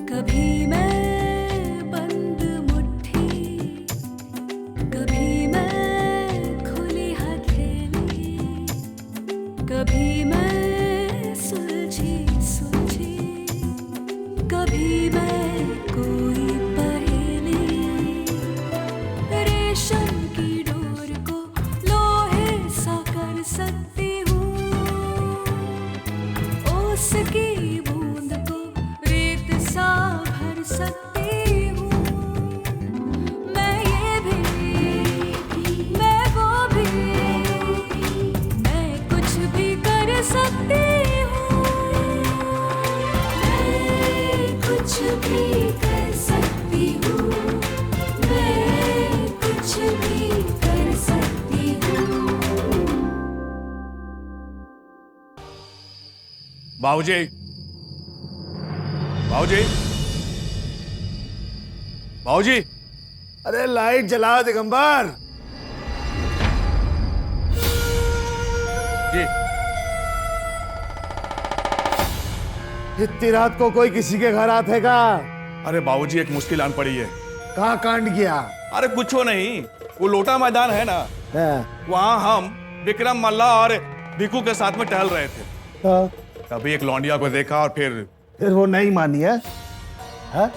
कभी मैं बंद मुट्ठी, कभी मैं खुली हथेली, कभी मैं सुलझी सुलझी, कभी मैं कोई पहेली। रेशम की डोर को लोहे सा कर सकती हूँ, ओस की बूंद को रेत सा भर सकती हूँ। मैं ये भी, मैं वो भी, मैं कुछ भी कर सकती हूँ। मैं कुछ भी कर सकती हूँ, मैं कुछ भी कर सकती हूँ। बाबूजी, बाबूजी, बाबूजी, अरे लाइट जलाओ दिगंबर। जी। इतनी रात को कोई किसी के घर आते का? अरे बाबूजी, एक मुश्किल आन पड़ी है। कहाँ कांड किया? अरे कुछ नहीं, वो लोटा मैदान है ना, हाँ, वहाँ हम विक्रम मल्ला और भिकू के साथ में टहल रहे थे। हाँ। तभी एक लौंडिया को देखा और फिर वो नहीं मानी है? हाँ?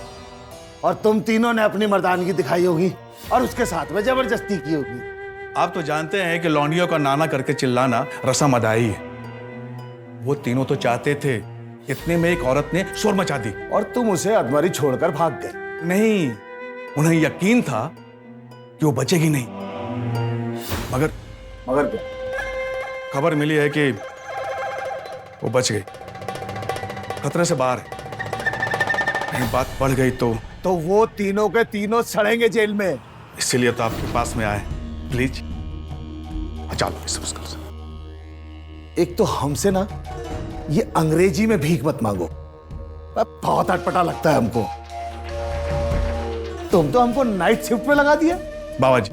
और तुम तीनों ने अपनी मर्दानगी दिखाई होगी और उसके साथ में जबरदस्ती की होगी। आप तो जानते हैं कि लौंडियों का नाना करके चिल्लाना रस्म अदाई है। वो तीनों तो चाहते थे, इतने में एक औरत ने शोर मचा दी और तुम उसे अधमरी छोड़कर भाग गए। नहीं, उन्हें यकीन था कि वो बचेगी नहीं, मगर मगर क्या? खबर मिली है कि वो बच गई, खतरे से बाहर है। कहीं बात बढ़ गई तो वो तीनों के तीनों सड़ेंगे जेल में। इसीलिए तो आपके पास में आए। प्लीज बचा लो इस मुश्किल से। एक तो हमसे ना ये अंग्रेजी में भीख मत मांगो, बहुत अटपटा लगता है हमको। तुम तो हमको नाइट शिफ्ट पे लगा दिया। बाबा जी,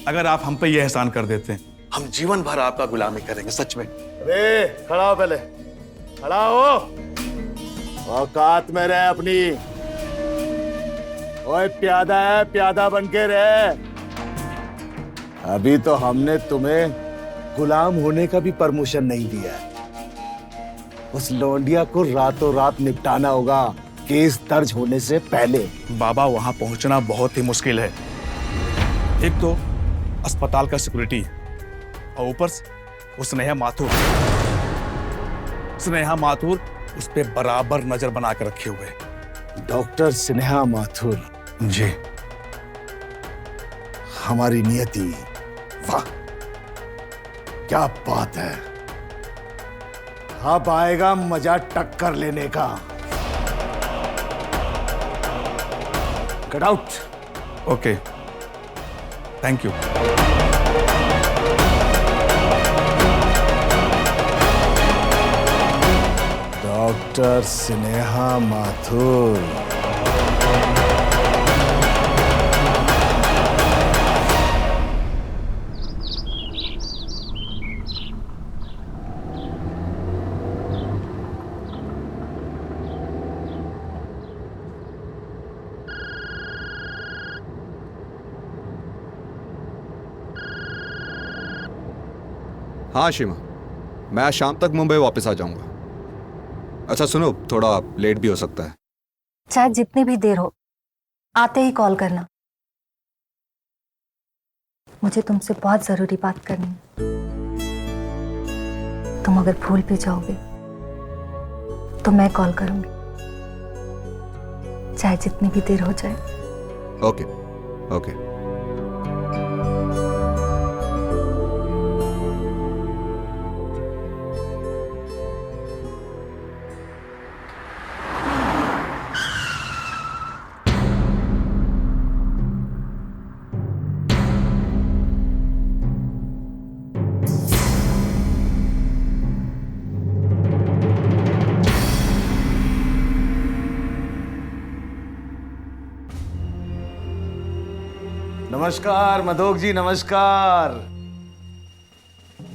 अगर आप हम पे ये एहसान कर देते हैं, हम जीवन भर आपका गुलामी करेंगे, सच में। अरे खड़ा हो, पहले खड़ा हो, औकात में रहे अपनी। ओए प्यादा है, प्यादा बन के रहे। अभी तो हमने तुम्हें गुलाम होने का भी परमिशन नहीं दिया है। उस लौंडिया को रातों रात निपटाना होगा, केस दर्ज होने से पहले। बाबा, वहां पहुंचना बहुत ही मुश्किल है। एक तो अस्पताल का सिक्योरिटी और ऊपर से वो स्नेहा माथुर। स्नेहा माथुर उस पे बराबर नजर बना कर रखे हुए। डॉक्टर स्नेहा माथुर जी। हमारी नियति, वाह क्या बात है। अब आएगा मजा टक्कर लेने का। Get out. Okay, thank you. Doctor Sneha Mathur. हाँ शिमा, मैं आज शाम तक मुंबई वापस आ जाऊंगा। अच्छा सुनो, थोड़ा लेट भी हो सकता है। चाहे जितनी भी देर हो, आते ही कॉल करना। मुझे तुमसे बहुत जरूरी बात करनी है। तुम अगर भूल भी जाओगे तो मैं कॉल करूंगी, चाहे जितनी भी देर हो जाए। Okay okay. नमस्कार मधोक जी, नमस्कार।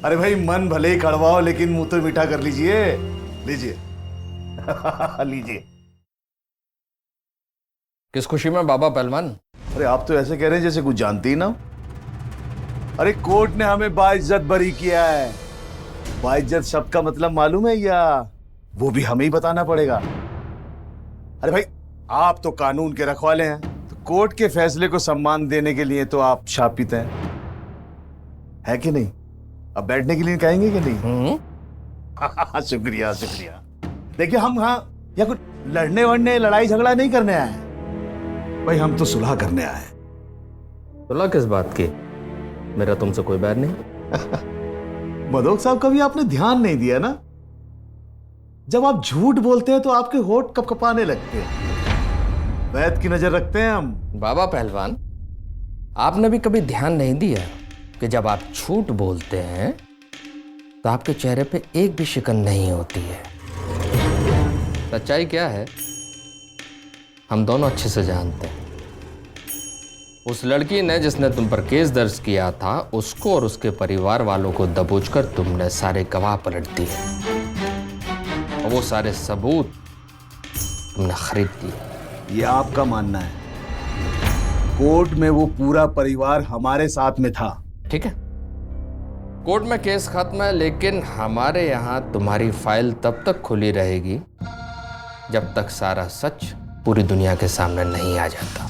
अरे भाई मन भले ही कड़वा हो लेकिन मुंह तो मीठा कर लीजिए। लीजिए लीजिए। किस खुशी में बाबा पहलवान? अरे आप तो ऐसे कह रहे हैं जैसे कुछ जानते ही ना हो। अरे कोर्ट ने हमें बाइज्जत बरी किया है। बाइज्जत शब्द का मतलब मालूम है या वो भी हमें ही बताना पड़ेगा? अरे भाई आप तो कानून के रखवाले हैं, तो कोर्ट के फैसले को सम्मान देने के लिए तो आप शापित हैं, है कि नहीं? अब बैठने के लिए कहेंगे कि नहीं? शुक्रिया शुक्रिया। देखिए हम या कुछ लड़ने वड़ने लड़ाई झगड़ा नहीं करने आए भाई, हम तो सुलह करने आए। सुलह किस बात की? मेरा तुमसे कोई बैर नहीं। मदोक साहब, कभी आपने ध्यान नहीं दिया ना, जब आप झूठ बोलते हैं तो आपके होठ कपकपाने लगते हैं। वैद की नजर रखते हैं हम। बाबा पहलवान, आपने भी कभी ध्यान नहीं दिया कि जब आप झूठ बोलते हैं तो आपके चेहरे पे एक भी शिकन नहीं होती है। सच्चाई क्या है हम दोनों अच्छे से जानते हैं। उस लड़की ने जिसने तुम पर केस दर्ज किया था, उसको और उसके परिवार वालों को दबोचकर तुमने सारे गवाह पलट दिए और वो सारे सबूत तुमने खरीद दिए। ये आपका मानना है। कोर्ट में वो पूरा परिवार हमारे साथ में था। ठीक है, कोर्ट में केस खत्म है, लेकिन हमारे यहां तुम्हारी फाइल तब तक खुली रहेगी जब तक सारा सच पूरी दुनिया के सामने नहीं आ जाता।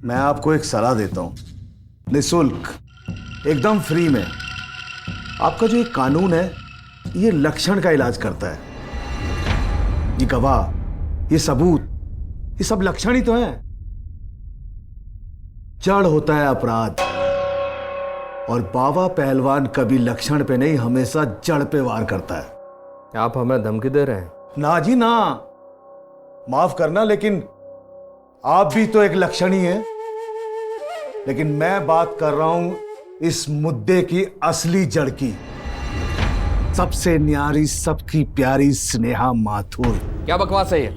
मैं आपको एक सलाह देता हूं, निःशुल्क, एकदम फ्री में। आपका जो ये कानून है ये लक्षण का इलाज करता है। ये गवाह, ये सबूत, ये सब लक्षण ही तो हैं। जड़ होता है अपराध, और बाबा पहलवान कभी लक्षण पे नहीं, हमेशा जड़ पे वार करता है। आप हमें धमकी दे रहे हैं? ना जी ना, माफ करना, लेकिन आप भी तो एक लक्षण ही हैं। लेकिन मैं बात कर रहा हूं इस मुद्दे की असली जड़ की। सबसे न्यारी, सबकी प्यारी स्नेहा माथुर। क्या बकवास है ये?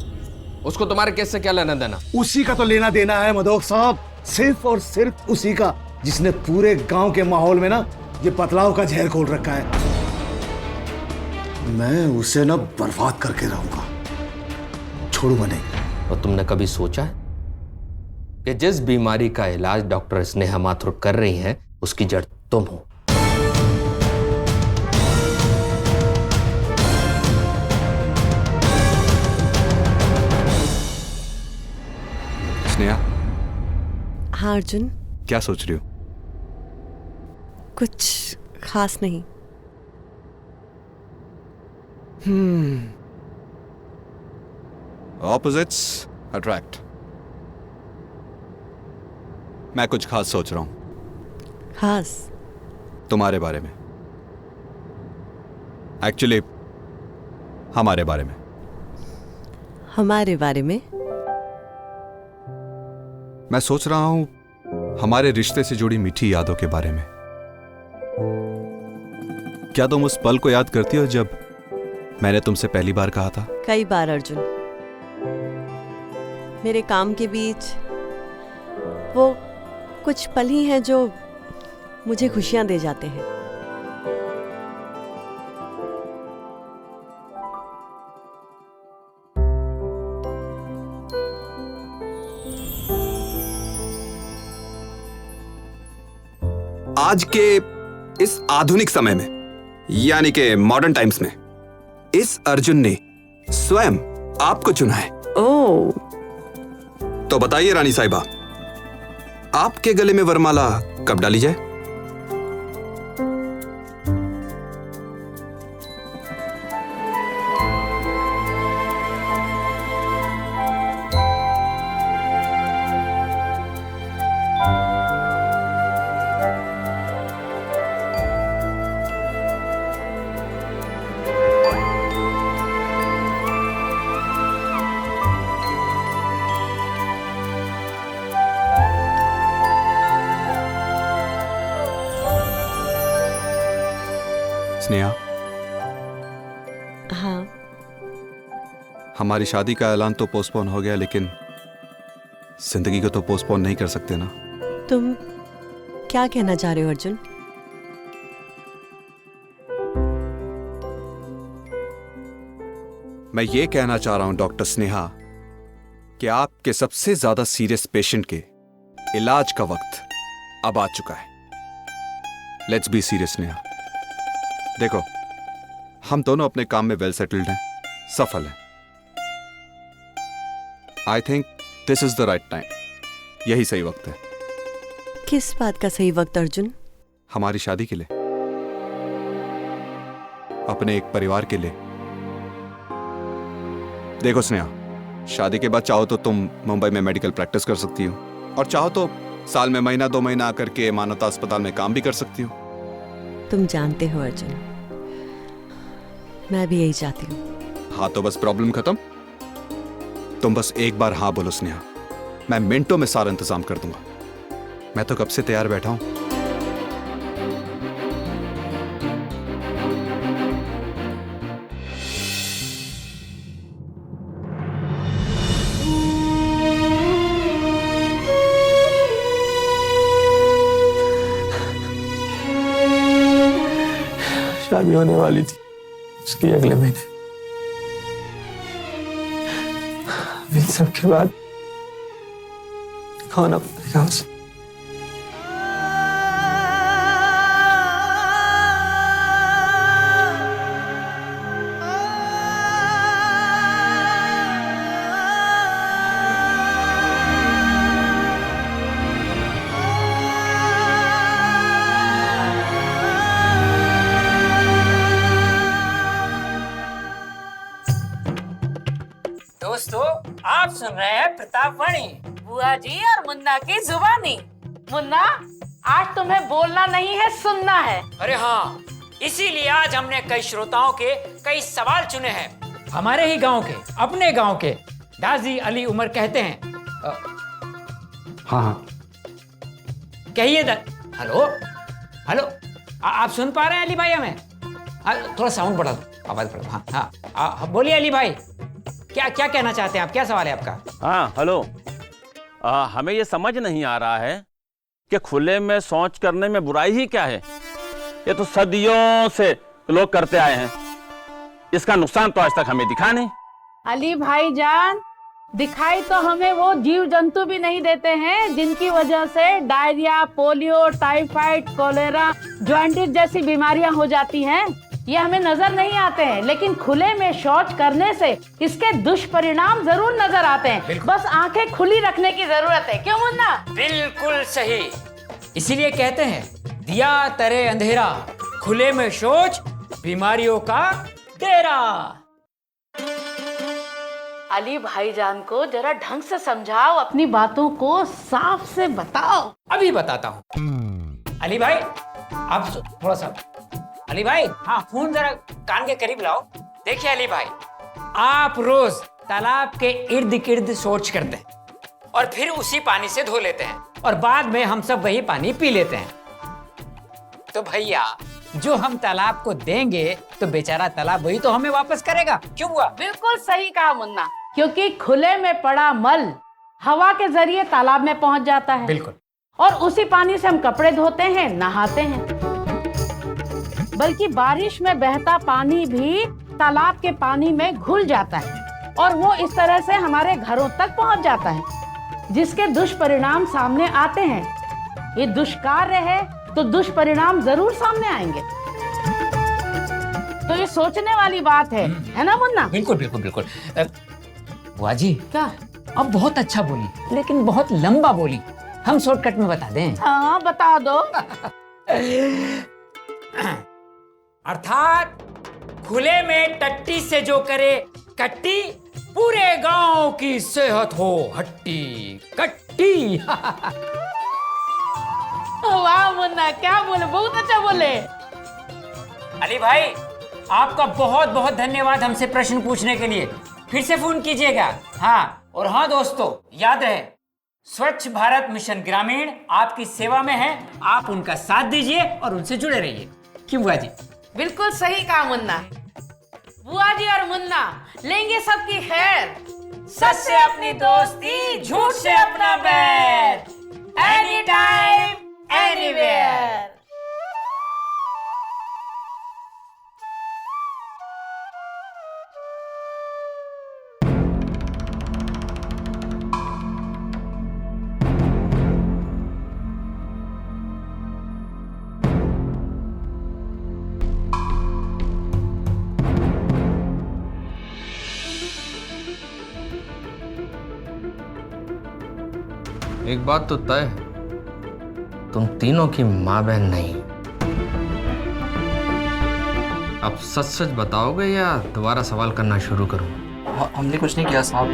उसको तुम्हारे केस से क्या लेना देना? उसी का तो लेना देना है मदोक साहब, सिर्फ और सिर्फ उसी का, जिसने पूरे गांव के माहौल में ना ये बदलाव का जहर खोल रखा है। मैं उसे ना बर्बाद करके रहूंगा, छोड़ूंगा नहीं। और तुमने कभी सोचा है कि जिस बीमारी का इलाज डॉक्टर स्नेहा माथुर कर रही हैं उसकी जड़ तुम हो? स्नेहा, हाँ अर्जुन, क्या सोच रही हो? कुछ खास नहीं। Opposites attract. मैं कुछ खास सोच रहा हूं खास? तुम्हारे बारे में, एक्चुअली हमारे बारे में। हमारे बारे में? मैं सोच रहा हूं हमारे रिश्ते से जुड़ी मीठी यादों के बारे में। क्या तुम उस पल को याद करती हो जब मैंने तुमसे पहली बार कहा था? कई बार अर्जुन। मेरे काम के बीच वो कुछ पल ही हैं जो मुझे खुशियां दे जाते हैं। आज के इस आधुनिक समय में, यानी के मॉडर्न टाइम्स में, इस अर्जुन ने स्वयं आपको चुना है। ओह, तो बताइए रानी साहिबा, आपके गले में वरमाला कब डाली जाए? स्नेहा, हाँ। हमारी शादी का ऐलान तो पोस्टपोन हो गया, लेकिन जिंदगी को तो पोस्टपोन नहीं कर सकते ना। क्या कहना चाह रहे हो अर्जुन? मैं ये कहना चाह रहा हूं डॉक्टर स्नेहा कि आपके सबसे ज्यादा सीरियस पेशेंट के इलाज का वक्त अब आ चुका है। Let's be serious Sneha. देखो, हम दोनों अपने काम में वेल सेटल्ड हैं, सफल हैं। I think this is the right time. यही सही वक्त है। किस बात का सही वक्त अर्जुन? हमारी शादी के लिए, अपने एक परिवार के लिए। देखो स्नेहा, शादी के बाद चाहो तो तुम मुंबई में मेडिकल प्रैक्टिस कर सकती हो, और चाहो तो साल में महीना 2 महीना आकर के मानवता अस्पताल में काम भी कर सकती हो। तुम जानते हो अर्जुन, मैं भी यही चाहती हूँ। हाँ तो बस प्रॉब्लम खत्म। तुम बस एक बार हाँ बोलो स्नेहा, मैं मिनटों में सारा इंतजाम कर दूंगा। मैं तो कब से तैयार बैठा हूं। शादी होने वाली थी उसकी अगले महीने। इन सब के बाद खाना पड़ेगा उसे। दोस्तों, आप सुन रहे हैं प्रताप वाणी, बुआ जी और मुन्ना की जुबानी। मुन्ना, आज तुम्हें बोलना नहीं है, सुनना है। अरे हाँ, इसीलिए आज हमने कई श्रोताओं के कई सवाल चुने हैं। हमारे ही गांव के, अपने गांव के दाजी अली उमर कहते हैं। हाँ कहिए हेलो हेलो, आप सुन पा रहे हैं अली भाई हमें? थोड़ा साउंड बढ़ा दो, आवाज बढ़ा। हाँ हाँ, बोलिए अली भाई, क्या क्या कहना चाहते हैं आप? क्या सवाल है आपका? हाँ हेलो, हमें ये समझ नहीं आ रहा है कि खुले में शौच करने में बुराई ही क्या है। ये तो सदियों से लोग करते आए हैं, इसका नुकसान तो आज तक हमें दिखा नहीं। अली भाईजान, दिखाई तो हमें वो जीव जंतु भी नहीं देते हैं जिनकी वजह से diarrhoea, polio, typhoid, cholera, jaundice जैसी बीमारियां हो जाती हैं। ये हमें नजर नहीं आते हैं, लेकिन खुले में शौच करने से इसके दुष्परिणाम जरूर नजर आते हैं। बस आंखें खुली रखने की जरूरत है। क्यों मुन्ना? बिल्कुल सही। इसीलिए कहते हैं, दिया तरे अंधेरा, खुले में शौच बीमारियों का डेरा। अली भाईजान को जरा ढंग से समझाओ, अपनी बातों को साफ से बताओ। अभी बताता हूँ। अली भाई, आप थोड़ा सा, अली भाई, हाँ फोन जरा कान के करीब लाओ। देखिए अली भाई, आप रोज तालाब के इर्द गिर्द शौच करते हैं और फिर उसी पानी से धो लेते हैं, और बाद में हम सब वही पानी पी लेते हैं। तो भैया, जो हम तालाब को देंगे तो बेचारा तालाब वही तो हमें वापस करेगा। क्यों हुआ? बिल्कुल सही कहा मुन्ना, क्योंकि खुले में पड़ा मल हवा के जरिए तालाब में पहुंच जाता है। बिल्कुल। और उसी पानी से हम कपड़े धोते हैं, नहाते हैं। बल्कि बारिश में बहता पानी भी तालाब के पानी में घुल जाता है और वो इस तरह से हमारे घरों तक पहुंच जाता है, जिसके दुष्परिणाम सामने आते हैं। ये दुष्कार्य है तो दुष्परिणाम जरूर सामने आएंगे। तो ये सोचने वाली बात है ना मुन्ना? बिल्कुल बिल्कुल बिल्कुल। बुआ जी, क्या? अब बहुत अच्छा बोली, लेकिन बहुत लंबा बोली। हम शॉर्टकट में बता दें? हाँ बता दो। अर्थात खुले में टट्टी से जो करे कट्टी, पूरे गांव की सेहत हो हट्टी कट्टी। वाह मुन्ना, क्या बोले, बहुत अच्छा बोले। अली भाई, आपका बहुत बहुत धन्यवाद हमसे प्रश्न पूछने के लिए। फिर से फोन कीजिएगा। हाँ, और हाँ दोस्तों, याद रहे, स्वच्छ भारत मिशन ग्रामीण आपकी सेवा में है। आप उनका साथ दीजिए और उनसे जुड़े रहिए। क्यों बुआ जी? बिल्कुल सही कहा मुन्ना। बुआ जी और मुन्ना लेंगे सबकी खैर, सच से अपनी दोस्ती, झूठ से अपना बैर। Any time any bear. एक बात तो तय है, तुम तीनों की माँ बहन नहीं। अब सच सच बताओगे या दोबारा सवाल करना शुरू करूं? हमने कुछ नहीं किया साहब।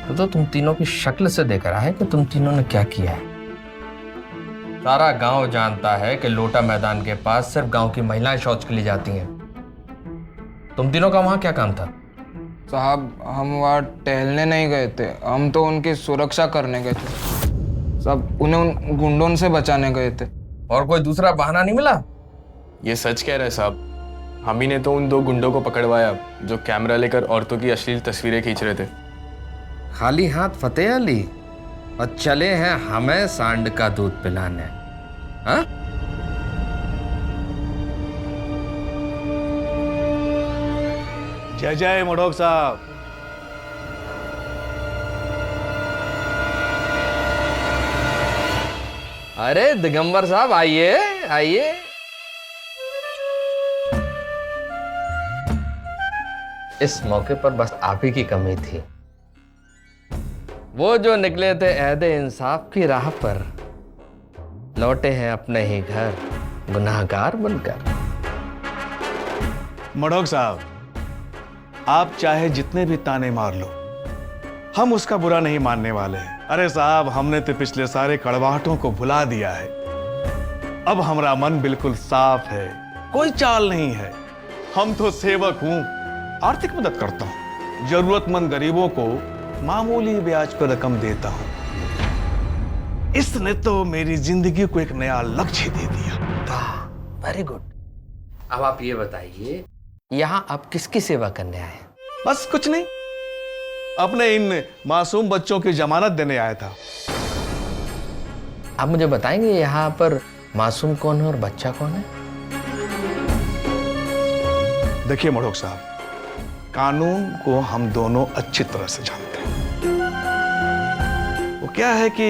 तो तुम तीनों की शक्ल से देख रहा है कि तुम तीनों ने क्या किया है। सारा गांव जानता है कि लोटा मैदान के पास सिर्फ गांव की महिलाएं शौच के लिए जाती हैं। तुम तीनों का वहां क्या काम था? साहब हम वहाँ टहलने नहीं गए थे, हम तो उनकी सुरक्षा करने गए थे। सब उन्हें उन गुंडों से बचाने गए थे। और कोई दूसरा बहाना नहीं मिला? ये सच कह रहे साहब, हम ही ने तो उन 2 गुंडों को पकड़वाया जो कैमरा लेकर औरतों की अश्लील तस्वीरें खींच रहे थे। खाली हाथ फतेह अली और चले हैं हमें सांड का दूध पिलाने। हाँ? जय जय मडोक साहब। अरे दिगंबर साहब आइए आइए। इस मौके पर बस आप ही की कमी थी। वो जो निकले थे अहदे इंसाफ की राह पर, लौटे हैं अपने ही घर गुनाहगार बनकर। मडोक साहब, आप चाहे जितने भी ताने मार लो, हम उसका बुरा नहीं मानने वाले हैं। अरे साहब, हमने तो पिछले सारे कड़वाहटों को भुला दिया है। अब हमारा मन बिल्कुल साफ है, कोई चाल नहीं है। हम तो सेवक हूं, आर्थिक मदद करता हूं, जरूरतमंद गरीबों को मामूली ब्याज पर रकम देता हूं। इसने तो मेरी जिंदगी को एक नया लक्ष्य दे दिया। Very good. अब आप ये बताइए, यहाँ आप किसकी सेवा करने आए? बस कुछ नहीं, अपने इन मासूम बच्चों की जमानत देने आया था। आप मुझे बताएंगे यहाँ पर मासूम कौन है और बच्चा कौन है? देखिए मडोक साहब, कानून को हम दोनों अच्छी तरह से जानते हैं। वो क्या है कि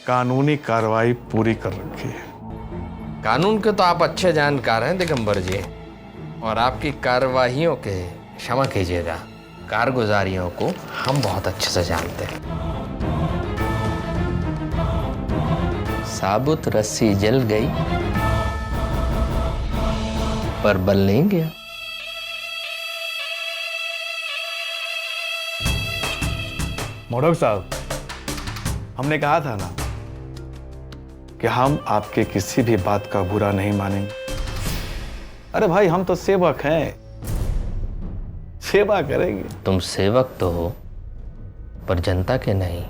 कानूनी कार्रवाई पूरी कर रखी है। कानून के तो आप अच्छे जानकार हैं दिगंबर जी, और आपकी कार्यवाहियों के क्षमा कीजिएगा, कारगुजारियों को हम बहुत अच्छे से जानते हैं। साबुत रस्सी जल गई पर बल नहीं गया। मडोक साहब, हमने कहा था ना कि हम आपके किसी भी बात का बुरा नहीं मानेंगे। अरे भाई, हम तो सेवक हैं, सेवा करेंगे। तुम सेवक तो हो पर जनता के नहीं,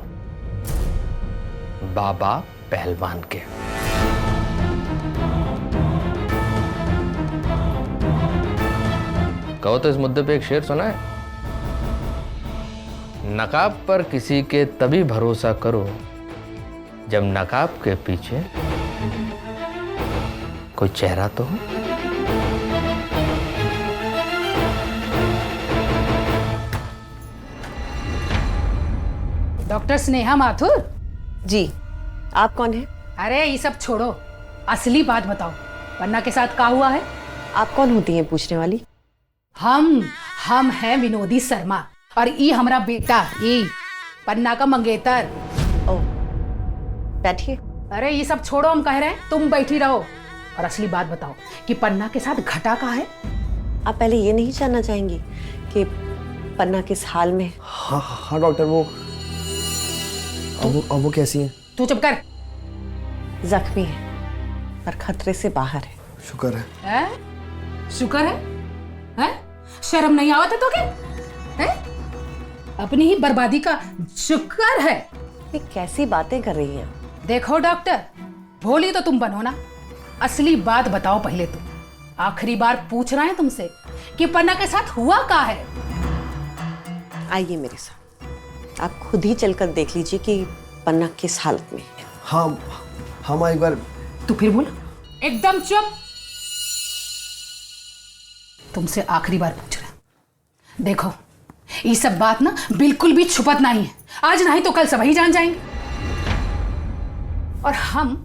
बाबा पहलवान के। कहो तो इस मुद्दे पे एक शेर सुना है। नकाब पर किसी के तभी भरोसा करो जब नकाब के पीछे कोई चेहरा तो हो। डॉक्टर स्नेहा माथुर जी, आप कौन हैं? अरे ये सब छोड़ो, असली बात बताओ, पन्ना के साथ क्या हुआ है? आप कौन होती हैं पूछने वाली? हम हैं विनोदी शर्मा, और ये हमारा बेटा, ये पन्ना का मंगेतर। ओ, बैठिए। अरे ये सब छोड़ो, हम कह रहे हैं तुम बैठी रहो, और असली बात बताओ कि पन्ना के साथ घटा कहाँ है? आप पहले ये नहीं जानना चाहेंगी कि पन्ना किस हाल में? हाँ डॉक्टर, वो कैसी है? तू चुप कर। जख्मी है पर खतरे से बाहर है। शुक्र है। शुक्र है? शर्म नहीं आवत है तो क्या? अपनी ही बर्बादी का शुक्र है? ये कैसी बातें कर रही हैं? देखो डॉक्टर, भोली तो तुम बनो ना, असली बात बताओ पहले। तुम आखिरी बार पूछ रहे हैं तुमसे कि पन्ना के साथ हुआ क्या है। आइए मेरे साथ, आप खुद ही चलकर देख लीजिए कि पन्ना किस हालत में है। हाँ हम एक बार। तू फिर बोल। एकदम चुप। तुमसे आखिरी बार पूछ रहा, देखो ये सब बात ना बिल्कुल भी छुपत नहीं है, आज नहीं तो कल सब ही जान जाएंगे। और हम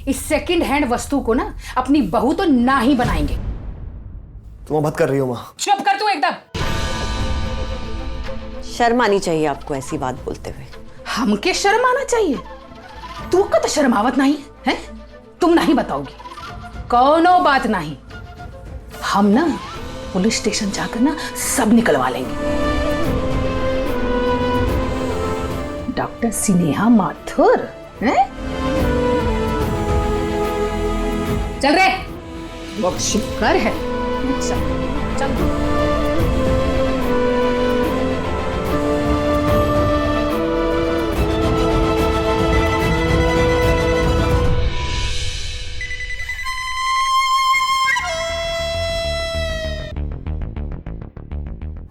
इस सेकंड हैंड वस्तु को ना अपनी बहू तो ना ही बनाएंगे। तुम मत कर रही हो माँ। चुप कर तू एकदम। शर्म आनी चाहिए आपको ऐसी बात बोलते हुए। हमके शर्म आना चाहिए? तू का तो शर्मावत नहीं है? तुम नहीं बताओगी, कौनो बात नहीं। हम ना पुलिस स्टेशन जाकर ना सब निकलवा लेंगे। डॉक्टर स्नेहा माथुर हैं? चल रे, वो शुक्र है। चल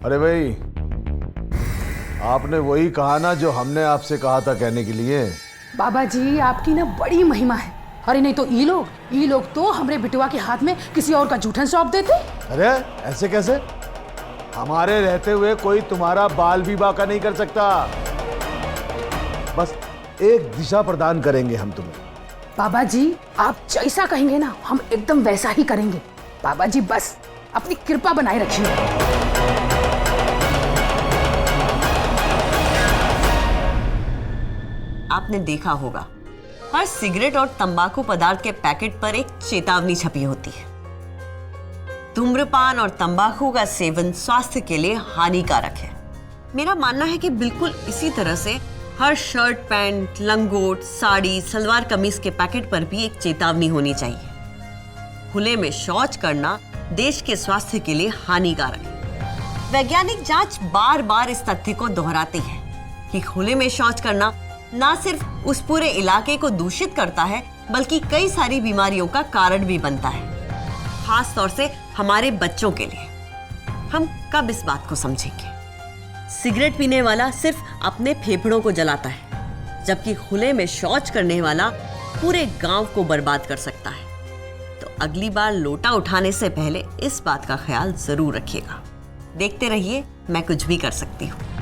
अरे भाई, आपने वही कहा ना जो हमने आपसे कहा था कहने के लिए। बाबा जी आपकी ना बड़ी महिमा है। अरे नहीं तो ये लोग तो हमरे बिटुआ के हाथ में किसी और का जूठन सौंप देते। अरे ऐसे कैसे? हमारे रहते हुए कोई तुम्हारा बाल भी बाका नहीं कर सकता। बस एक दिशा प्रदान करेंगे हम तुम्हें। बाबा जी आप जैसा कहेंगे ना हम एकदम वैसा ही करेंगे। बाबा जी बस अपनी कृपा बनाए रखिए। आपने देखा होगा हर सिगरेट और तंबाकू पदार्थ के पैकेट पर एक चेतावनी छपी होती है। धूम्रपान और तंबाकू का सेवन स्वास्थ्य के लिए हानिकारक है। मेरा मानना है कि बिल्कुल इसी तरह से हर शर्ट, पैंट, लंगोट, साड़ी, सलवार कमीज के पैकेट पर भी एक चेतावनी होनी चाहिए। खुले में शौच करना देश के स्वास्थ्य के लिए हानिकारक है। वैज्ञानिक जांच बार बार इस तथ्य को दोहराती है कि खुले में शौच करना ना सिर्फ उस पूरे इलाके को दूषित करता है बल्कि कई सारी बीमारियों का कारण भी बनता है, खास तौर से हमारे बच्चों के लिए। हम कब इस बात को समझेंगे? सिगरेट पीने वाला सिर्फ अपने फेफड़ों को जलाता है, जबकि खुले में शौच करने वाला पूरे गांव को बर्बाद कर सकता है। तो अगली बार लोटा उठाने से पहले इस बात का ख्याल जरूर रखिएगा। देखते रहिए, मैं कुछ भी कर सकती हूँ।